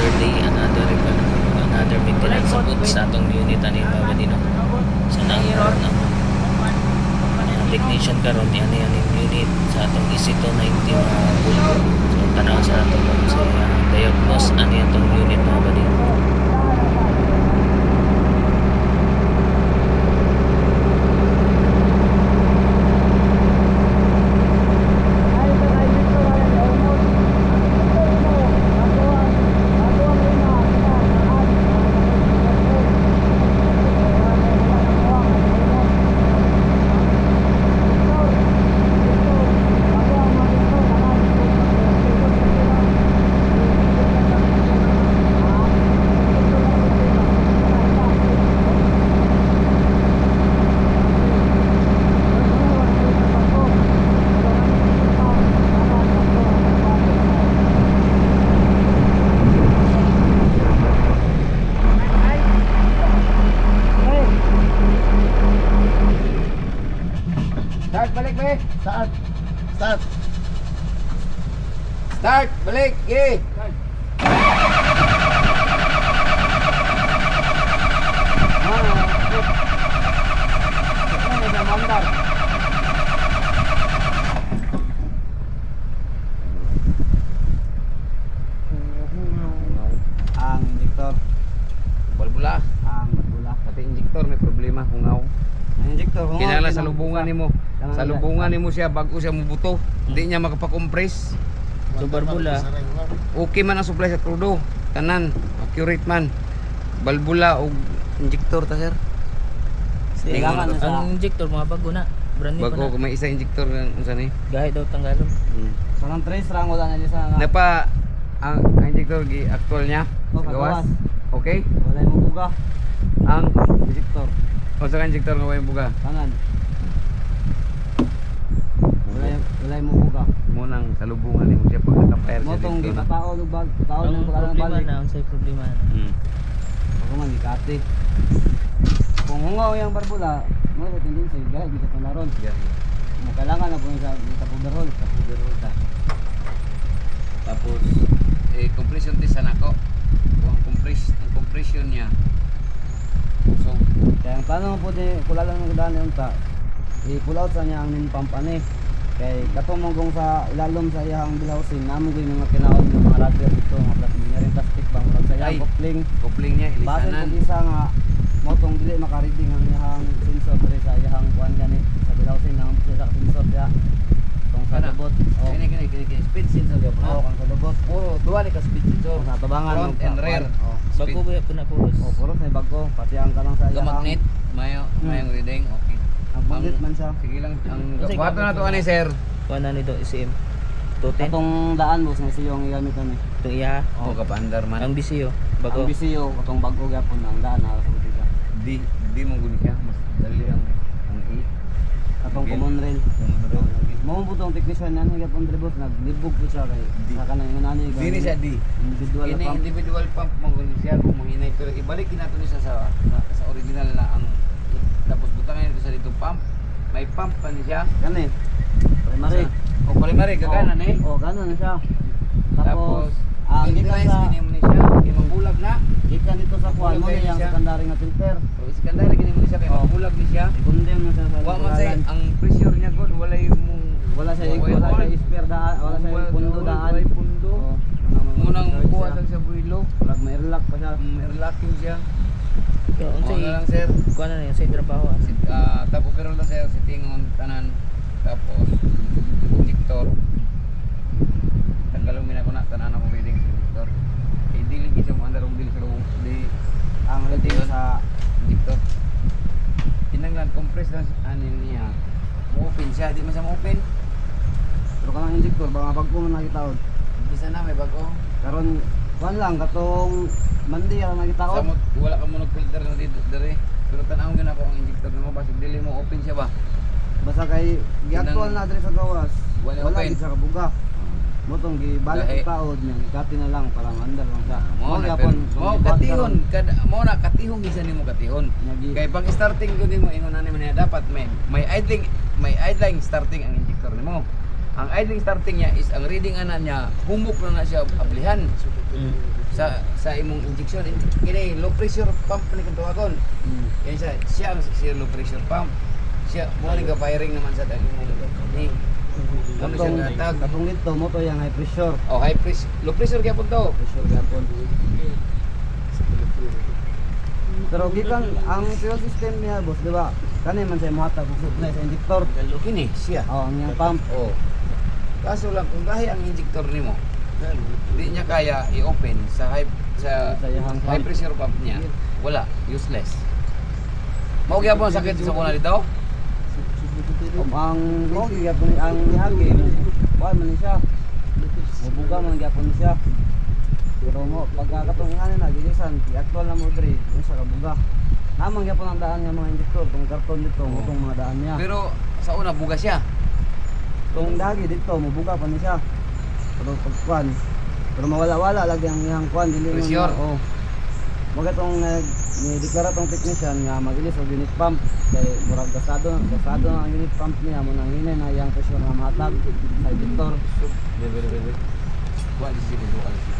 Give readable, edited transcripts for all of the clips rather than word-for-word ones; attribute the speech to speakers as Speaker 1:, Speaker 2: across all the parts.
Speaker 1: another day, another maintenance sa boot sa atong unit ani mga dino. Sa nangyaron na technician karon yan unit sa atong EC290 mga pulpo. So tanaw sa atong sa diagnose ani atong unit mga dino.
Speaker 2: Start, balik, be. Start. Start. Start, balik, ye. Ang injector. Bulbula. Ang bulbula. Pati injector may problema, hungaw. Ang injector hungaw. Kinala sa lubungan nimo. Sa lubungan nimo siya bago siya mubuto. Hindi niya makapakompress.
Speaker 1: So barbula,
Speaker 2: Okay man ang supply sa crudo. Tanan, accurate man. Balbula o injector ta sir.
Speaker 1: ang injector mga bago na. Brand new pa
Speaker 2: Bago
Speaker 1: na.
Speaker 2: may isa injector unsa ni.
Speaker 1: Gahit daw tanggalon.
Speaker 3: Parang trace rang wala na niya sa
Speaker 2: Napa ang injector gi actual niya.
Speaker 3: Oh,
Speaker 2: Gawas. Okay?
Speaker 3: wala mo buga.
Speaker 2: Ang
Speaker 3: Injector.
Speaker 2: unsa ka injector nga way buga?
Speaker 3: Kanan. Wala mo buga.
Speaker 2: Mo nang sa lubungan nimo siya pag naka-fire
Speaker 3: Mo tong
Speaker 2: dito.
Speaker 3: gipatao lug bag, tao
Speaker 1: Ang
Speaker 3: nang pagkalang
Speaker 1: problema
Speaker 3: balik.
Speaker 1: na, ang say problema na.
Speaker 3: Ako man gikati. Kung hungaw yang barbula, mo sa tendency gaya dito panaron.
Speaker 2: Yeah.
Speaker 3: Mo kailangan na po sa tapuberol, tapuberol ta.
Speaker 2: Tapos compression test nako. Kung ang compression niya. So,
Speaker 3: Kaya ang plano mo po di kula lang ng daan unta. I-pull out sa niya ang nin pump ani. Kay katong kung sa ilalom sa iyang bilhausin namo gyud mga kinaon ng mga rubber dito, mga plastic plastic bang murag sa iyang
Speaker 2: Ay.
Speaker 3: coupling.
Speaker 2: coupling niya
Speaker 3: Basin
Speaker 2: ilisanan.
Speaker 3: kung isa nga motong dili makareading ang iyang sensor diri sa iyang kuan gani sa bilhausin nang sa sensor dia. Kung sa
Speaker 2: Ano?
Speaker 3: lubot. Oh.
Speaker 2: Kini speed sensor gyud
Speaker 3: Oh, kung sa lubot.
Speaker 2: Puro duwa ni ka speed sensor.
Speaker 3: Kung sa tabangan
Speaker 2: Front and rear.
Speaker 3: Oh.
Speaker 1: Bago ba po na puros?
Speaker 3: Oh, puro may bago pati ang kanang sa iyang
Speaker 2: Gamagnet, mayong reading, okay.
Speaker 3: ang magnet man siya.
Speaker 2: Sige lang, ang
Speaker 1: Kasi
Speaker 2: buhato na to ani sir.
Speaker 1: Kuha na nito ICM. 210.
Speaker 3: Katong daan boss nga siya yung igamit ani.
Speaker 1: Itong iya.
Speaker 2: Oh, kapaandar man.
Speaker 1: Ang BCO. Bago.
Speaker 3: Ang BCO katong bago gyapon ang daan na sa butika.
Speaker 2: Di mo guni siya, mas dali ang E.
Speaker 3: Katong
Speaker 2: Okay.
Speaker 3: common rail. Mo mo tong technician nan gyapon diri boss naglibog po siya kay sa kanang inani
Speaker 2: Dili siya di.
Speaker 3: individual
Speaker 2: Ini
Speaker 3: pump.
Speaker 2: individual pump mo guni siya kung mahinay pero ibalik nato ni siya sa original na ang tapos butangin nito sa dito pump. May pump pa ni siya.
Speaker 3: Kani. Primary.
Speaker 2: O primary gagana ni.
Speaker 3: Oh, gano'n na siya. Tapos
Speaker 2: Tapos
Speaker 3: ang
Speaker 2: ang
Speaker 3: gikan
Speaker 2: device
Speaker 3: sa
Speaker 2: kini mo ni siya, kay mabulag na.
Speaker 3: gikan dito sa kuan mo
Speaker 2: Bulog
Speaker 3: yung
Speaker 2: siya.
Speaker 3: secondary nga filter.
Speaker 2: O secondary kini mo ni siya kay
Speaker 3: Oh.
Speaker 2: mabulag ni siya.
Speaker 3: Ikundem na siya sa
Speaker 2: Wa man say
Speaker 3: likuran.
Speaker 2: ang pressure niya god wala yung
Speaker 3: Wala sa spare daan, wala sa pundo daan.
Speaker 2: Wala pundo.
Speaker 3: Oh,
Speaker 2: Munang kuha sa builo.
Speaker 3: Wala may relax pa siya.
Speaker 2: Relaxing siya.
Speaker 1: So, ang
Speaker 2: O
Speaker 1: say,
Speaker 2: na lang sir.
Speaker 1: kuha na niya, say trabaho.
Speaker 2: Tapos pero lang sir settingon tanan. Tapos injector. Tanggalong mina ko na tanan ako pwedeng injector. Kay dili isa mo andar og dili sa lubong. Di
Speaker 3: Ang ready
Speaker 2: Yun.
Speaker 3: sa
Speaker 2: injector. Tinanglan compress lang anin niya. Open siya, di man siya open.
Speaker 3: pero kanang injector baka bagko man nakitaod.
Speaker 2: Bisa na may bago.
Speaker 3: Karon kuan lang katong mandi ang nakitaod.
Speaker 2: Samot wala ka mo nag-filter na dito dere. Pero tanawon gyud ako ang injector mo basig dili mo open siya ba.
Speaker 3: Basta kay giaktual na diri sa gawas.
Speaker 2: Wala
Speaker 3: Wala
Speaker 2: open.
Speaker 3: gid sa kabuga. Motong gibalik
Speaker 2: Lahi.
Speaker 3: ang taod niya, gikati na lang para mandar lang siya.
Speaker 2: Mo na
Speaker 3: gyapon,
Speaker 2: mo
Speaker 3: kung
Speaker 2: katihon kada mo na katihon gisa nimo katihon.
Speaker 3: Nyagi-
Speaker 2: Kay pag starting ko nimo ingon ani man niya, dapat may idling starting ang injector nimo. Ang idling starting niya is ang reading ana niya humok na siya ablihan
Speaker 1: Mm.
Speaker 2: sa imong injection. Kini low pressure pump ni kung tuwagon. Yan siya ang siya low pressure pump. Siya mo ni firing naman sa dali mo ni. Ano siya gatag?
Speaker 3: Katong dito mo to yung high pressure.
Speaker 2: Oh, high pressure, low pressure gyapon to.
Speaker 3: Pressure gyapon. Pero gikan ang fuel system niya boss, di ba? Kani man siya mohatag og supply sa injector.
Speaker 2: Kini siya.
Speaker 3: Oh, ang iyang pump.
Speaker 2: Oh. Kaso lang kung gahi ang injector nimo, di niya kaya i-open sa
Speaker 3: Sa iyang
Speaker 2: high
Speaker 3: pump.
Speaker 2: pressure pump niya. Wala, useless. Mao gyapon sakit sa kuna dito.
Speaker 3: Ang mo gyapon ang ihagi. Kuan man ni siya. Mubuga man gyapon ni siya. Pero mo pagkakatong ingani na gilisan, i-actual na mo diri, yung sa kabuga. Namang gyapon ang daan nga mga injector, tong karton dito,
Speaker 2: Oo.
Speaker 3: itong mga daan niya.
Speaker 2: Pero sa una buga siya.
Speaker 3: Tong dagi dito, mubuga pa ni siya. Pero pagkuan, pero mawala-wala lagi ang iyang kuan, dili mo
Speaker 2: Pressure.
Speaker 3: na. Oh. Mga tong ni-deklara tong technician nga magilis og unit pump kay murag gasado na ang unit pump niya mo nang hinay na iyang pressure nga mahatag sa injector.
Speaker 2: Bebe. Kuha di sini do kan sini.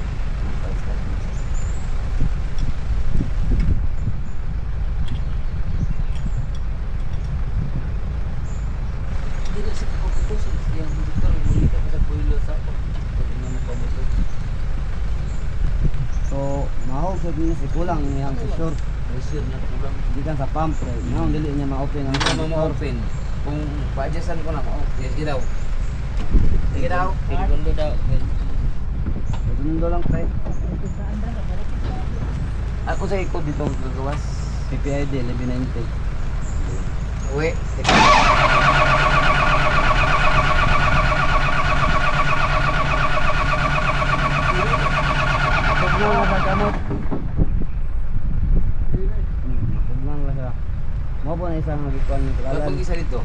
Speaker 2: Dili sa pagpupuso yang injector muli ka sa boiler sa pagpupuso.
Speaker 3: So, mahog sa si kulang iyang pressure
Speaker 2: Pressure na kulang.
Speaker 3: gikan sa pump kay naon dili niya ma-open ang
Speaker 2: Ano mo
Speaker 3: injector.
Speaker 2: ma-open? Kung pa-adjustan ko na mo, sige daw. Sige daw.
Speaker 1: Segundo daw.
Speaker 3: Segundo lang kay
Speaker 2: Ako sa ikot dito gagawas.
Speaker 3: PPID 1190.
Speaker 2: Uwi.
Speaker 3: Pagnan na sa kamot. Pagnan na siya. Mo po na isang nagikuan ng
Speaker 2: Katong
Speaker 3: kalalan.
Speaker 2: isa dito.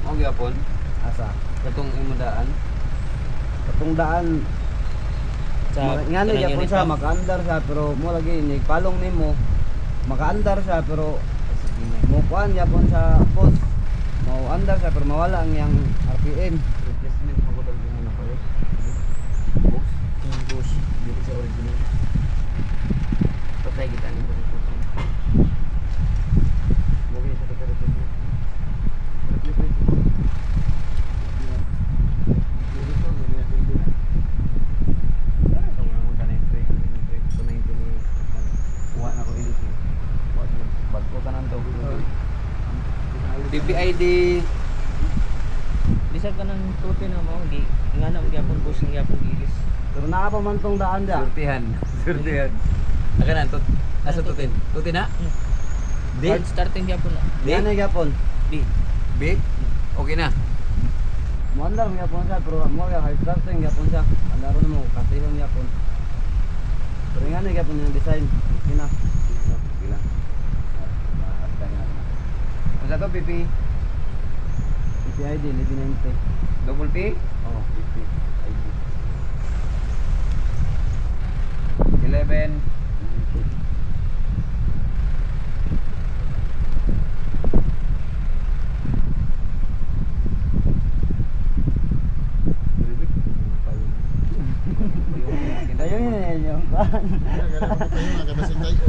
Speaker 2: Mo gyapon
Speaker 3: Asa.
Speaker 2: katong imodaan.
Speaker 3: Katong daan nga na
Speaker 1: kanang
Speaker 3: gyapon
Speaker 1: unit
Speaker 3: siya
Speaker 1: pump.
Speaker 3: makaandar siya pero mo lagi ni palong nimo makaandar siya pero mo kuan gyapon sa post. Mau andar siya pero mawala ang iyang RPM.
Speaker 2: Replacement mo ko daw yung ano pare. Box.
Speaker 1: Yung bush.
Speaker 2: Dili sa original. Patay kita ni dito. Mo gyud sa replacement. PPID
Speaker 1: Bisag ka ng tuti na mo, di nga na magyapon bush ng yapon gilis.
Speaker 3: Pero naa pa man tong daan dia.
Speaker 2: surtihan. Surtihan. Aga na tut. Asa tutin? Tutin na? Di.
Speaker 1: Hard starting yapon na.
Speaker 2: Di.
Speaker 3: Yan ay gyapon.
Speaker 1: Di.
Speaker 2: Big. Okay na.
Speaker 3: Mo andar gyapon siya pero mo ga high starting gyapon siya. Andaro na mo katihon gyapon. Pero nga na gyapon yung design. Kina.
Speaker 2: Bilang. Ano to PP?
Speaker 3: PPID 1190.
Speaker 2: Double P?
Speaker 3: Oh, PPID.
Speaker 2: 11.
Speaker 3: Ayun yun yung kan.
Speaker 4: Nagkakasing tayo.